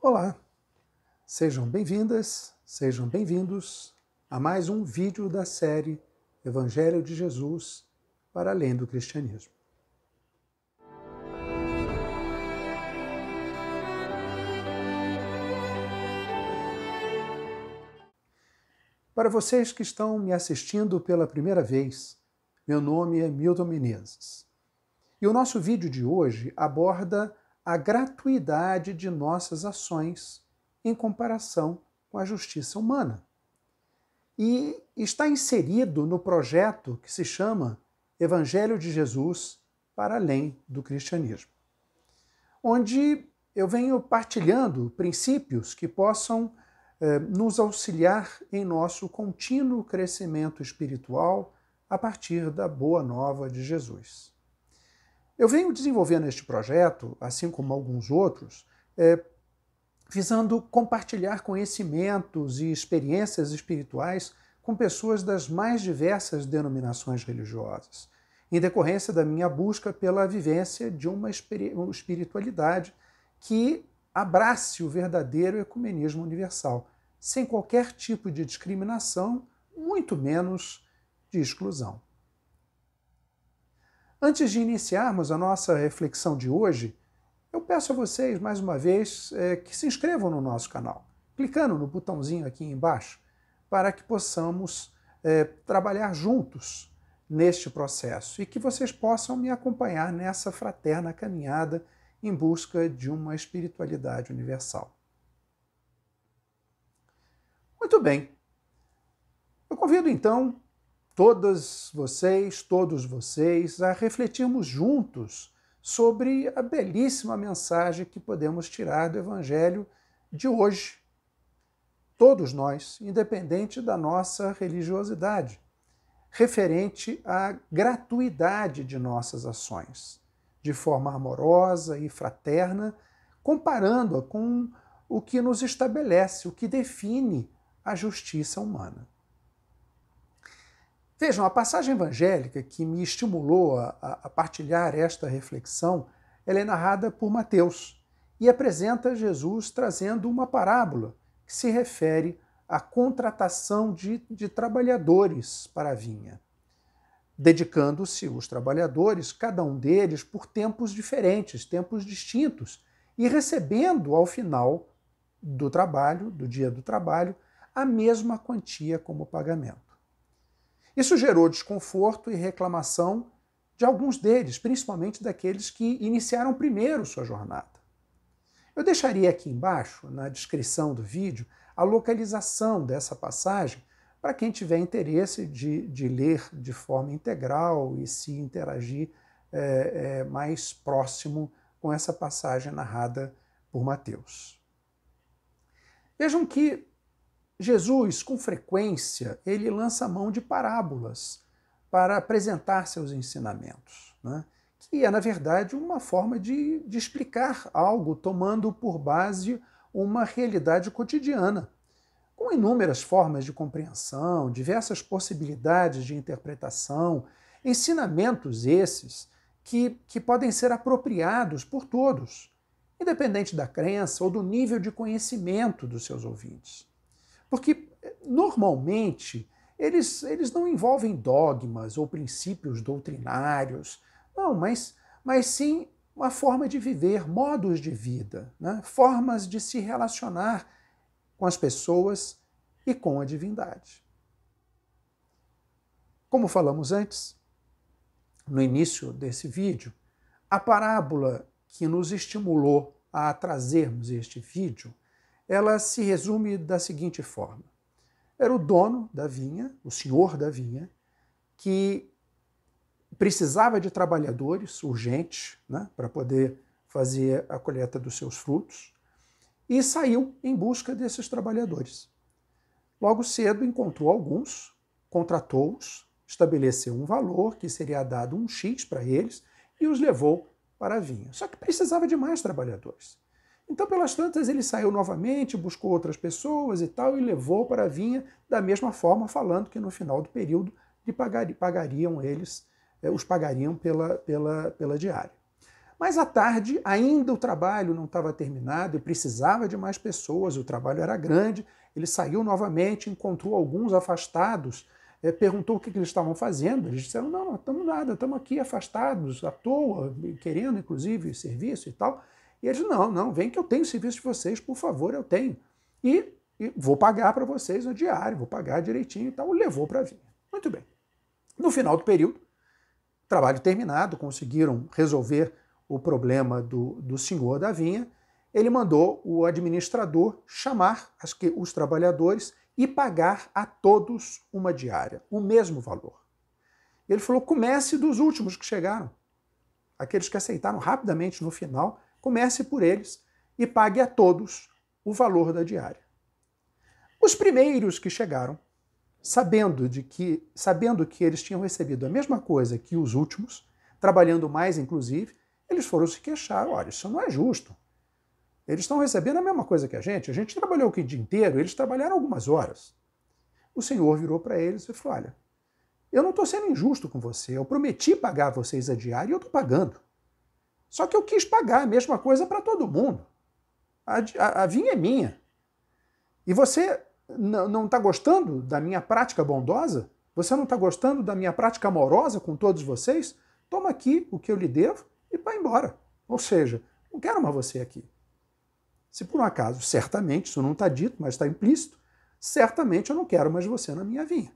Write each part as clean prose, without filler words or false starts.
Olá, sejam bem-vindas, sejam bem-vindos a mais um vídeo da série Evangelho de Jesus para além do cristianismo. Para vocês que estão me assistindo pela primeira vez, meu nome é Milton Menezes. E o nosso vídeo de hoje aborda a gratuidade de nossas ações em comparação com a justiça humana. E está inserido no projeto que se chama Evangelho de Jesus para além do cristianismo, onde eu venho partilhando princípios que possam nos auxiliar em nosso contínuo crescimento espiritual a partir da boa nova de Jesus. Eu venho desenvolvendo este projeto, assim como alguns outros, visando compartilhar conhecimentos e experiências espirituais com pessoas das mais diversas denominações religiosas, em decorrência da minha busca pela vivência de uma espiritualidade que abrace o verdadeiro ecumenismo universal, sem qualquer tipo de discriminação, muito menos de exclusão. Antes de iniciarmos a nossa reflexão de hoje, eu peço a vocês, mais uma vez, que se inscrevam no nosso canal, clicando no botãozinho aqui embaixo, para que possamos trabalhar juntos neste processo e que vocês possam me acompanhar nessa fraterna caminhada em busca de uma espiritualidade universal. Muito bem. Eu convido então todos vocês a refletirmos juntos sobre a belíssima mensagem que podemos tirar do Evangelho de hoje. Todos nós, independente da nossa religiosidade, referente à gratuidade de nossas ações, de forma amorosa e fraterna, comparando-a com o que nos estabelece, o que define a justiça humana. Vejam, a passagem evangélica que me estimulou a partilhar esta reflexão, ela é narrada por Mateus e apresenta Jesus trazendo uma parábola que se refere à contratação de trabalhadores para a vinha, dedicando-se os trabalhadores, cada um deles, por tempos diferentes, tempos distintos, e recebendo ao final do trabalho, do dia do trabalho, a mesma quantia como pagamento. Isso gerou desconforto e reclamação de alguns deles, principalmente daqueles que iniciaram primeiro sua jornada. Eu deixaria aqui embaixo, na descrição do vídeo, a localização dessa passagem para quem tiver interesse de ler de forma integral e se interagir mais próximo com essa passagem narrada por Mateus. Vejam que Jesus, com frequência, ele lança mão de parábolas para apresentar seus ensinamentos, né? Que é, na verdade, uma forma de explicar algo, tomando por base uma realidade cotidiana, com inúmeras formas de compreensão, diversas possibilidades de interpretação, ensinamentos esses que podem ser apropriados por todos, independente da crença ou do nível de conhecimento dos seus ouvintes. Porque, normalmente, eles não envolvem dogmas ou princípios doutrinários, não, mas sim uma forma de viver, modos de vida, né? Formas de se relacionar com as pessoas e com a divindade. Como falamos antes, no início desse vídeo, a parábola que nos estimulou a trazermos este vídeo, ela se resume da seguinte forma. Era o dono da vinha, o senhor da vinha, que precisava de trabalhadores urgentes, né, para poder fazer a colheita dos seus frutos, e saiu em busca desses trabalhadores. Logo cedo encontrou alguns, contratou-os, estabeleceu um valor que seria dado um X para eles e os levou para a vinha. Só que precisava de mais trabalhadores. Então, pelas tantas, ele saiu novamente, buscou outras pessoas e tal, e levou para a vinha da mesma forma, falando que no final do período os pagariam pela diária. Mas à tarde, ainda o trabalho não estava terminado e precisava de mais pessoas, o trabalho era grande. Ele saiu novamente, encontrou alguns afastados, perguntou o que eles estavam fazendo. Eles disseram, não, não estamos nada, estamos aqui afastados, à toa, querendo inclusive serviço e tal. E eles, não, vem que eu tenho o serviço de vocês, por favor, eu tenho. E vou pagar para vocês o diário, vou pagar direitinho e tal. Levou para a vinha. Muito bem. No final do período, trabalho terminado, conseguiram resolver o problema do senhor da vinha. Ele mandou o administrador chamar os trabalhadores e pagar a todos uma diária, o mesmo valor. Ele falou, comece dos últimos que chegaram. Aqueles que aceitaram rapidamente no final, comece por eles e pague a todos o valor da diária. Os primeiros que chegaram, sabendo que eles tinham recebido a mesma coisa que os últimos, trabalhando mais inclusive, eles foram se queixar, olha, isso não é justo. Eles estão recebendo a mesma coisa que a gente trabalhou aqui o dia inteiro, eles trabalharam algumas horas. O Senhor virou para eles e falou, olha, eu não estou sendo injusto com você, eu prometi pagar vocês a diária e eu estou pagando. Só que eu quis pagar a mesma coisa para todo mundo. A vinha é minha. E você não está gostando da minha prática bondosa? Você não está gostando da minha prática amorosa com todos vocês? Toma aqui o que eu lhe devo e vai embora. Ou seja, não quero mais você aqui. Se por um acaso, certamente, isso não está dito, mas está implícito, certamente eu não quero mais você na minha vinha.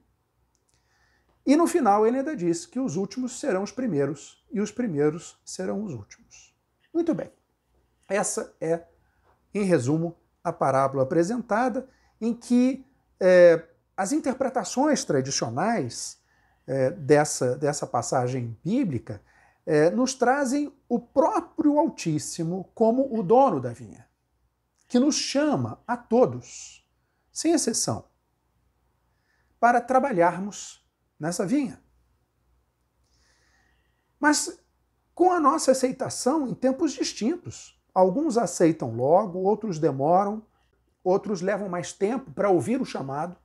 E no final ele ainda diz que os últimos serão os primeiros e os primeiros serão os últimos. Muito bem. Essa é, em resumo, a parábola apresentada, em que as interpretações tradicionais dessa passagem bíblica nos trazem o próprio Altíssimo como o dono da vinha, que nos chama a todos, sem exceção, para trabalharmos nessa vinha. Mas com a nossa aceitação em tempos distintos. Alguns aceitam logo, outros demoram, outros levam mais tempo para ouvir o chamado.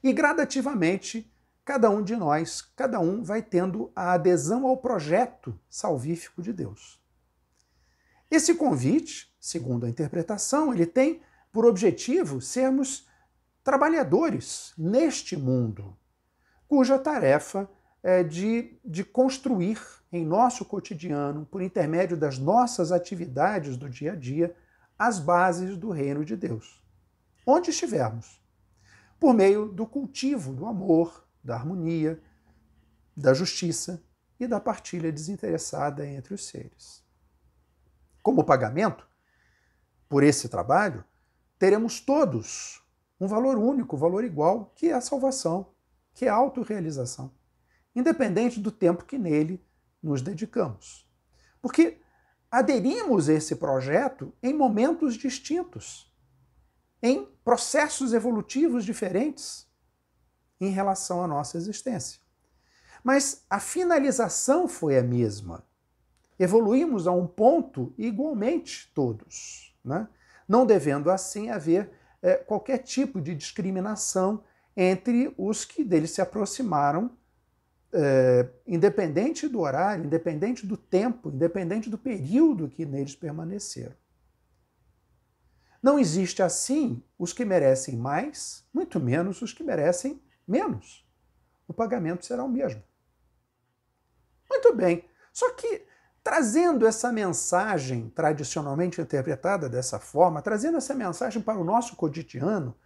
E gradativamente, cada um de nós, cada um vai tendo a adesão ao projeto salvífico de Deus. Esse convite, segundo a interpretação, ele tem por objetivo sermos trabalhadores neste mundo, cuja tarefa é de construir em nosso cotidiano, por intermédio das nossas atividades do dia a dia, as bases do reino de Deus, onde estivermos, por meio do cultivo do amor, da harmonia, da justiça e da partilha desinteressada entre os seres. Como pagamento por esse trabalho, teremos todos um valor único, um valor igual, que é a salvação, que é a autorrealização, independente do tempo que nele nos dedicamos. Porque aderimos a esse projeto em momentos distintos, em processos evolutivos diferentes em relação à nossa existência. Mas a finalização foi a mesma. Evoluímos a um ponto igualmente todos, né? Não devendo assim haver qualquer tipo de discriminação entre os que dele se aproximaram, independente do horário, independente do tempo, independente do período que neles permaneceram. Não existe assim os que merecem mais, muito menos os que merecem menos. O pagamento será o mesmo. Muito bem, só que trazendo essa mensagem tradicionalmente interpretada dessa forma, trazendo essa mensagem para o nosso cotidiano,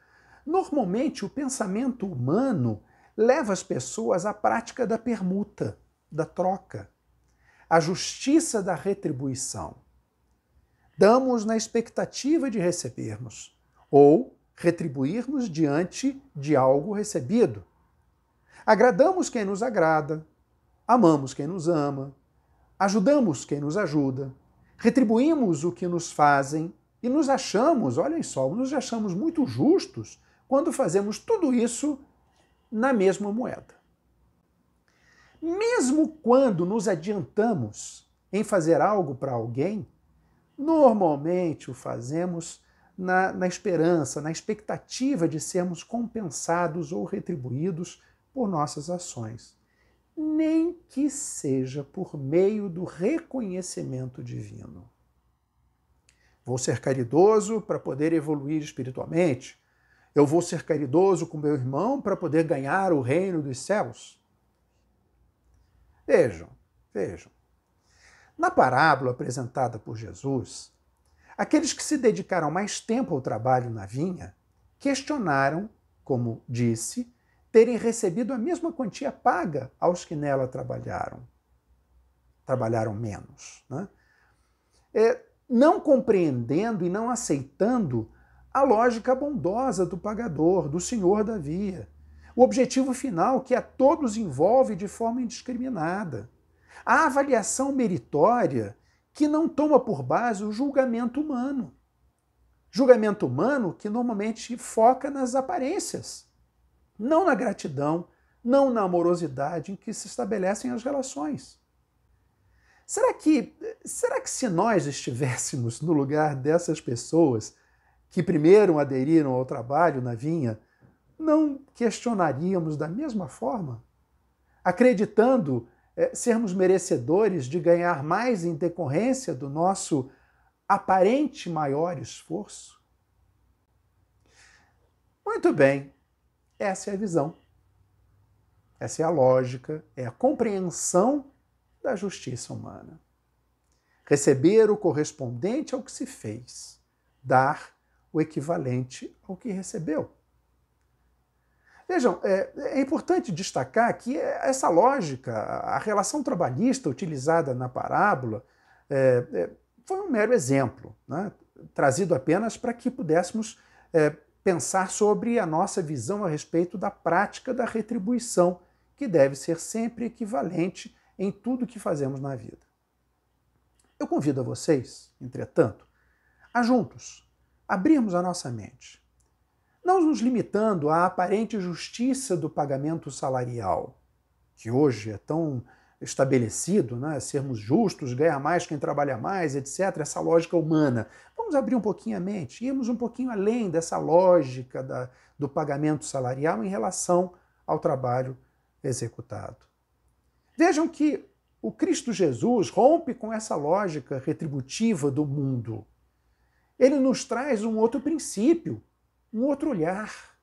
normalmente o pensamento humano leva as pessoas à prática da permuta, da troca, à justiça da retribuição. Damos na expectativa de recebermos, ou retribuirmos diante de algo recebido. Agradamos quem nos agrada, amamos quem nos ama, ajudamos quem nos ajuda, retribuímos o que nos fazem e nos achamos, olhem só, nos achamos muito justos quando fazemos tudo isso na mesma moeda. Mesmo quando nos adiantamos em fazer algo para alguém, normalmente o fazemos na esperança, na expectativa de sermos compensados ou retribuídos por nossas ações. nem que seja por meio do reconhecimento divino. Vou ser caridoso para poder evoluir espiritualmente. Eu vou ser caridoso com meu irmão para poder ganhar o reino dos céus. Vejam. Na parábola apresentada por Jesus, aqueles que se dedicaram mais tempo ao trabalho na vinha questionaram, como disse, terem recebido a mesma quantia paga aos que nela trabalharam. Trabalharam menos, né? Não compreendendo e não aceitando a lógica bondosa do pagador, do senhor da via. O objetivo final que a todos envolve de forma indiscriminada. A avaliação meritória que não toma por base o julgamento humano. Julgamento humano que normalmente foca nas aparências, não na gratidão, não na amorosidade em que se estabelecem as relações. Será que se nós estivéssemos no lugar dessas pessoas que primeiro aderiram ao trabalho na vinha, não questionaríamos da mesma forma? Acreditando sermos merecedores de ganhar mais em decorrência do nosso aparente maior esforço? Muito bem, essa é a visão. Essa é a lógica, é a compreensão da justiça humana. Receber o correspondente ao que se fez, dar o equivalente ao que recebeu. Vejam, é importante destacar que essa lógica, a relação trabalhista utilizada na parábola, foi um mero exemplo, né? Trazido apenas para que pudéssemos pensar sobre a nossa visão a respeito da prática da retribuição, que deve ser sempre equivalente em tudo que fazemos na vida. Eu convido a vocês, entretanto, a juntos abrirmos a nossa mente, não nos limitando à aparente justiça do pagamento salarial, que hoje é tão estabelecido, né? Sermos justos, ganhar mais quem trabalha mais, etc., essa lógica humana. Vamos abrir um pouquinho a mente, irmos um pouquinho além dessa lógica do pagamento salarial em relação ao trabalho executado. Vejam que o Cristo Jesus rompe com essa lógica retributiva do mundo. Ele nos traz um outro princípio, um outro olhar.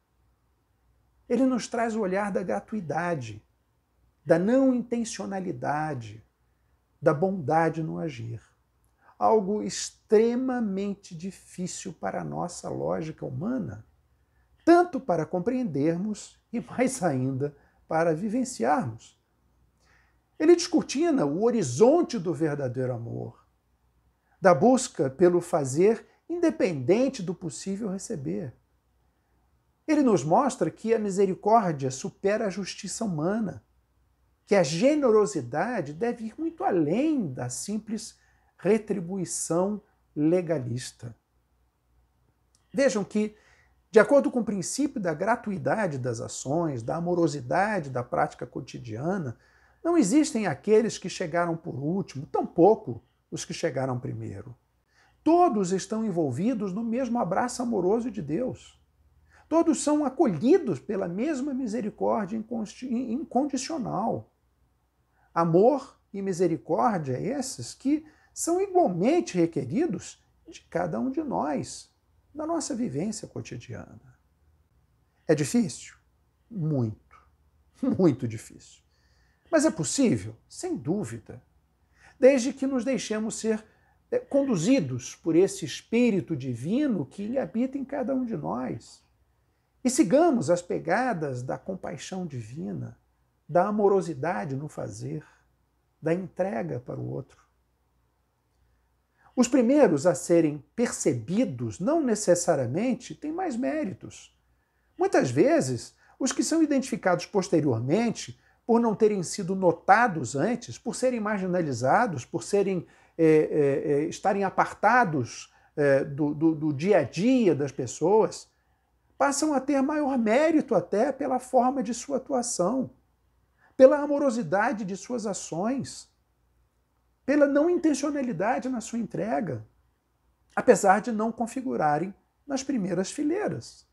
Ele nos traz o olhar da gratuidade, da não intencionalidade, da bondade no agir. Algo extremamente difícil para a nossa lógica humana, tanto para compreendermos e mais ainda para vivenciarmos. Ele descortina o horizonte do verdadeiro amor, da busca pelo fazer independente do possível receber. Ele nos mostra que a misericórdia supera a justiça humana, que a generosidade deve ir muito além da simples retribuição legalista. Vejam que, de acordo com o princípio da gratuidade das ações, da amorosidade da prática cotidiana, não existem aqueles que chegaram por último, tampouco os que chegaram primeiro. Todos estão envolvidos no mesmo abraço amoroso de Deus. Todos são acolhidos pela mesma misericórdia incondicional. Amor e misericórdia, esses que são igualmente requeridos de cada um de nós, na nossa vivência cotidiana. É difícil? Muito, muito difícil. Mas é possível? Sem dúvida. Desde que nos deixemos ser conduzidos por esse Espírito Divino que habita em cada um de nós. E sigamos as pegadas da compaixão divina, da amorosidade no fazer, da entrega para o outro. Os primeiros a serem percebidos não necessariamente têm mais méritos. Muitas vezes, os que são identificados posteriormente, por não terem sido notados antes, por serem marginalizados, por estarem apartados do dia a dia das pessoas, passam a ter maior mérito até pela forma de sua atuação, pela amorosidade de suas ações, pela não intencionalidade na sua entrega, apesar de não configurarem nas primeiras fileiras.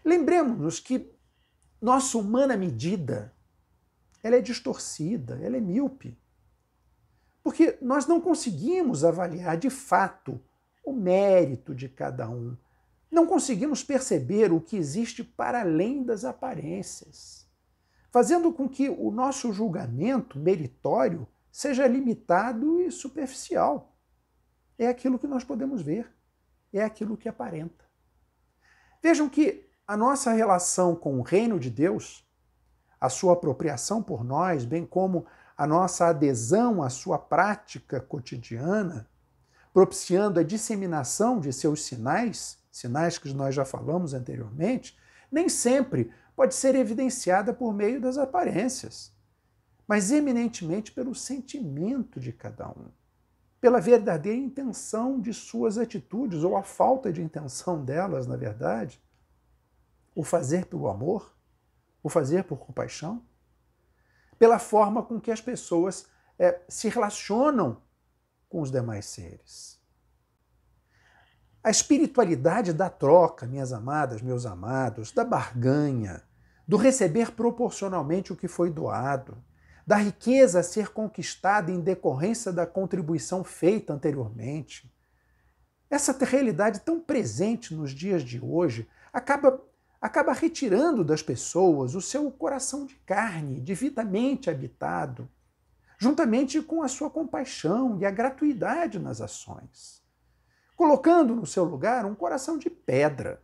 Lembremos-nos que nossa humana medida ela é distorcida, ela é míope. Porque nós não conseguimos avaliar de fato o mérito de cada um. Não conseguimos perceber o que existe para além das aparências, fazendo com que o nosso julgamento meritório seja limitado e superficial. É aquilo que nós podemos ver, é aquilo que aparenta. Vejam que a nossa relação com o reino de Deus, a sua apropriação por nós, bem como a nossa adesão à sua prática cotidiana, propiciando a disseminação de seus sinais, sinais que nós já falamos anteriormente, nem sempre pode ser evidenciada por meio das aparências, mas eminentemente pelo sentimento de cada um, pela verdadeira intenção de suas atitudes, ou a falta de intenção delas, na verdade, o fazer pelo amor, o fazer por compaixão, pela forma com que as pessoas se relacionam com os demais seres. A espiritualidade da troca, minhas amadas, meus amados, da barganha, do receber proporcionalmente o que foi doado, da riqueza a ser conquistada em decorrência da contribuição feita anteriormente. Essa realidade tão presente nos dias de hoje acaba retirando das pessoas o seu coração de carne, divinamente habitado, juntamente com a sua compaixão e a gratuidade nas ações, colocando no seu lugar um coração de pedra,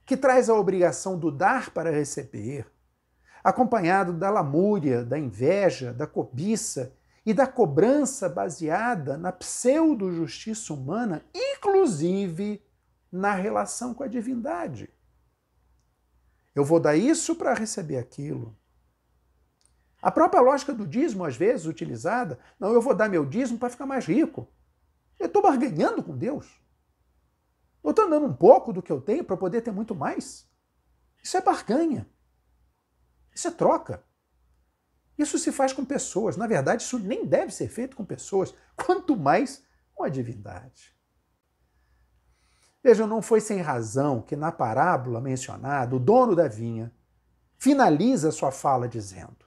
que traz a obrigação do dar para receber, acompanhado da lamúria, da inveja, da cobiça e da cobrança baseada na pseudo-justiça humana, inclusive na relação com a divindade. Eu vou dar isso para receber aquilo. A própria lógica do dízimo, às vezes, utilizada, não, eu vou dar meu dízimo para ficar mais rico. Eu estou barganhando com Deus. Eu estou dando um pouco do que eu tenho para poder ter muito mais. Isso é barganha. Isso é troca. Isso se faz com pessoas. Na verdade, isso nem deve ser feito com pessoas, quanto mais com a divindade. Vejam, não foi sem razão que na parábola mencionada, o dono da vinha finaliza sua fala dizendo: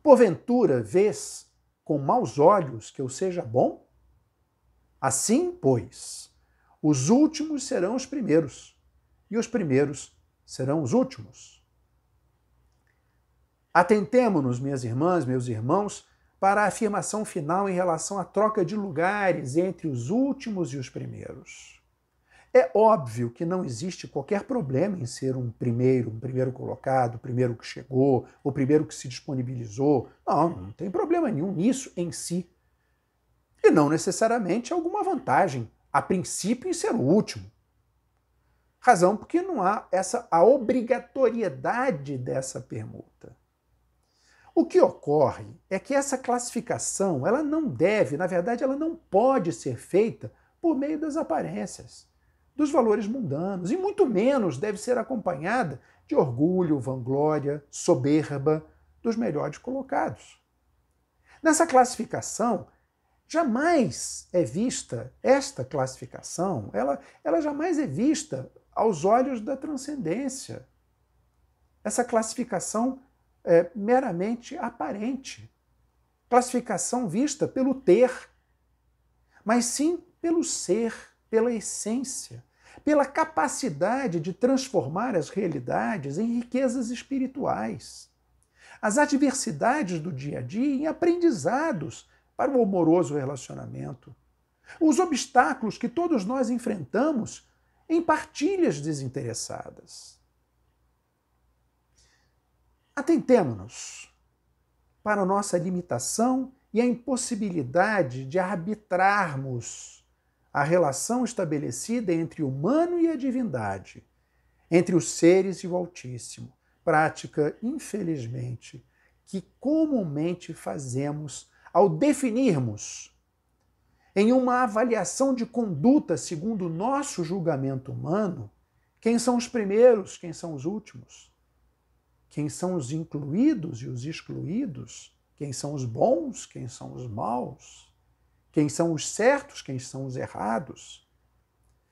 porventura vês com maus olhos que eu seja bom? Assim, pois, os últimos serão os primeiros, e os primeiros serão os últimos. Atentemo-nos, minhas irmãs, meus irmãos, para a afirmação final em relação à troca de lugares entre os últimos e os primeiros. É óbvio que não existe qualquer problema em ser um primeiro colocado, o primeiro que chegou, o primeiro que se disponibilizou. Não tem problema nenhum nisso em si. E não necessariamente alguma vantagem, a princípio, em ser o último. Razão porque não há a obrigatoriedade dessa permuta. O que ocorre é que essa classificação, ela não deve, na verdade, ela não pode ser feita por meio das aparências, dos valores mundanos, e muito menos deve ser acompanhada de orgulho, vanglória, soberba dos melhores colocados. Nessa classificação, jamais é vista, esta classificação, ela jamais é vista aos olhos da transcendência. Essa classificação é meramente aparente. Classificação vista pelo ter, mas sim pelo ser, pela essência, pela capacidade de transformar as realidades em riquezas espirituais, as adversidades do dia a dia em aprendizados para o amoroso relacionamento, os obstáculos que todos nós enfrentamos em partilhas desinteressadas. Atentemo-nos para a nossa limitação e a impossibilidade de arbitrarmos a relação estabelecida entre o humano e a divindade, entre os seres e o Altíssimo, prática, infelizmente, que comumente fazemos ao definirmos, em uma avaliação de conduta segundo o nosso julgamento humano, quem são os primeiros, quem são os últimos, quem são os incluídos e os excluídos, quem são os bons, quem são os maus, quem são os certos, quem são os errados,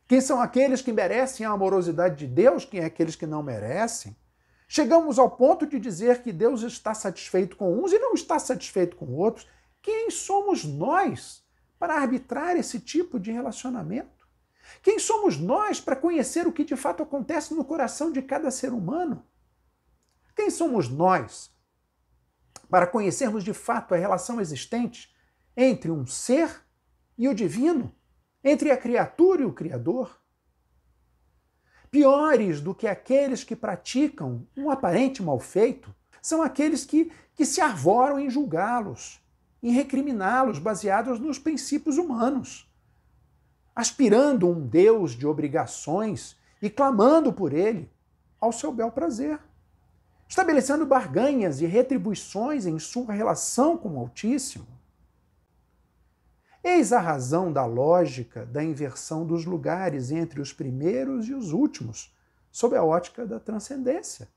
quem são aqueles que merecem a amorosidade de Deus, quem é aqueles que não merecem, Chegamos ao ponto de dizer que Deus está satisfeito com uns e não está satisfeito com outros. Quem somos nós para arbitrar esse tipo de relacionamento? Quem somos nós para conhecer o que de fato acontece no coração de cada ser humano? Quem somos nós para conhecermos de fato a relação existente entre um ser e o divino, entre a criatura e o Criador? Piores do que aqueles que praticam um aparente mal feito são aqueles que se arvoram em julgá-los, em recriminá-los baseados nos princípios humanos, aspirando um Deus de obrigações e clamando por ele ao seu bel prazer, estabelecendo barganhas e retribuições em sua relação com o Altíssimo. Eis a razão da lógica da inversão dos lugares entre os primeiros e os últimos, sob a ótica da transcendência,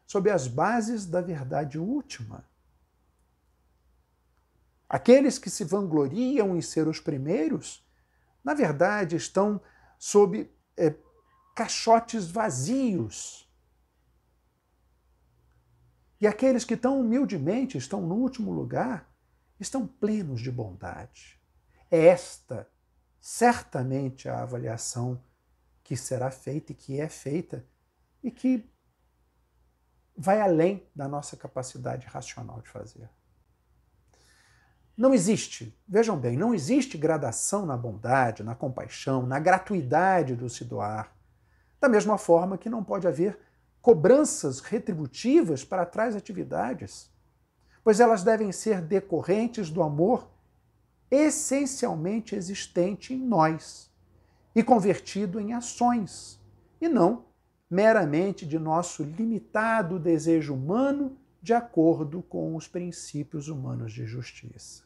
sob as bases da verdade última. Aqueles que se vangloriam em ser os primeiros, na verdade, estão sob caixotes vazios. E aqueles que tão humildemente estão no último lugar, estão plenos de bondade. É esta, certamente, a avaliação que será feita e que é feita e que vai além da nossa capacidade racional de fazer. Não existe, vejam bem, não existe gradação na bondade, na compaixão, na gratuidade do se doar. Da mesma forma que não pode haver cobranças retributivas para tais atividades, pois elas devem ser decorrentes do amor essencialmente existente em nós e convertido em ações, e não meramente de nosso limitado desejo humano de acordo com os princípios humanos de justiça.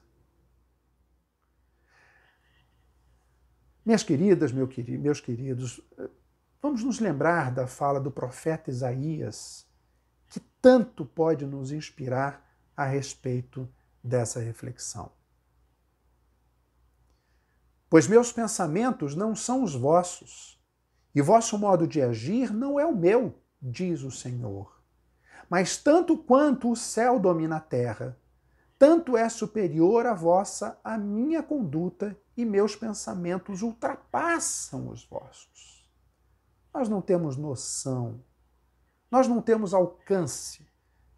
Minhas queridas, meus queridos, vamos nos lembrar da fala do profeta Isaías, que tanto pode nos inspirar a respeito dessa reflexão. Pois meus pensamentos não são os vossos, e vosso modo de agir não é o meu, diz o Senhor. Mas tanto quanto o céu domina a terra, tanto é superior a minha conduta, e meus pensamentos ultrapassam os vossos. Nós não temos noção, nós não temos alcance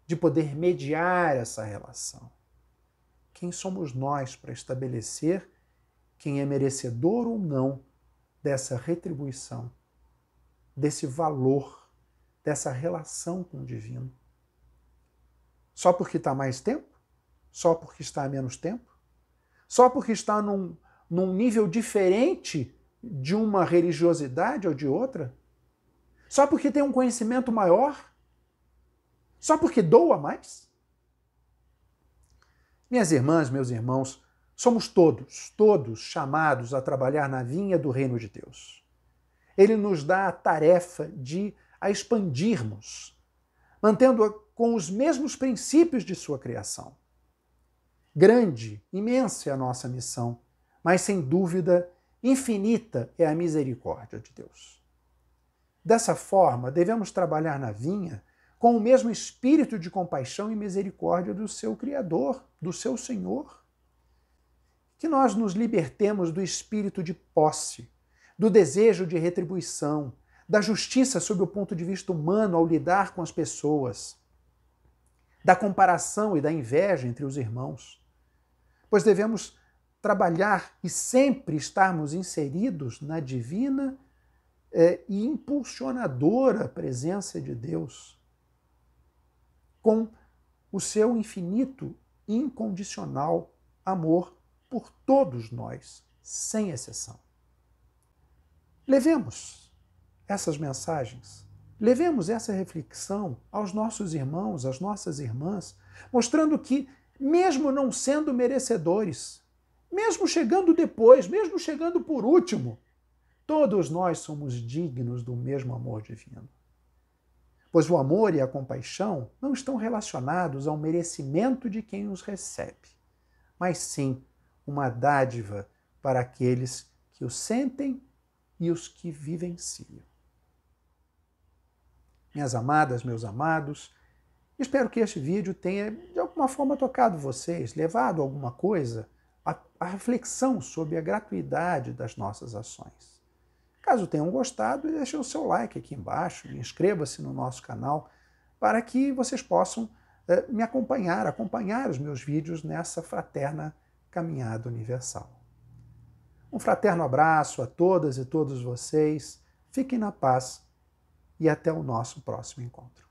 de poder mediar essa relação. Quem somos nós para estabelecer quem é merecedor ou não dessa retribuição, desse valor, dessa relação com o divino? Só porque está mais tempo? Só porque está há menos tempo? Só porque está num nível diferente de uma religiosidade ou de outra? Só porque tem um conhecimento maior? Só porque doa mais? Minhas irmãs, meus irmãos, somos todos chamados a trabalhar na vinha do reino de Deus. Ele nos dá a tarefa de a expandirmos, mantendo-a com os mesmos princípios de sua criação. Grande, imensa é a nossa missão, mas sem dúvida infinita é a misericórdia de Deus. Dessa forma, devemos trabalhar na vinha com o mesmo espírito de compaixão e misericórdia do seu Criador, do seu Senhor. Que nós nos libertemos do espírito de posse, do desejo de retribuição, da justiça sob o ponto de vista humano ao lidar com as pessoas, da comparação e da inveja entre os irmãos, pois devemos trabalhar e sempre estarmos inseridos na divina e impulsionadora presença de Deus, com o seu infinito, incondicional amor por todos nós, sem exceção. Levemos essas mensagens, levemos essa reflexão aos nossos irmãos, às nossas irmãs, mostrando que, mesmo não sendo merecedores, mesmo chegando depois, mesmo chegando por último, todos nós somos dignos do mesmo amor divino. Pois o amor e a compaixão não estão relacionados ao merecimento de quem os recebe, mas sim uma dádiva para aqueles que o sentem e os que vivenciam. Minhas amadas, meus amados, espero que este vídeo tenha de alguma forma tocado vocês, levado alguma coisa à reflexão sobre a gratuidade das nossas ações. Caso tenham gostado, deixe o seu like aqui embaixo, inscreva-se no nosso canal para que vocês possam me acompanhar os meus vídeos nessa fraterna caminhada universal. Um fraterno abraço a todas e todos vocês, fiquem na paz e até o nosso próximo encontro.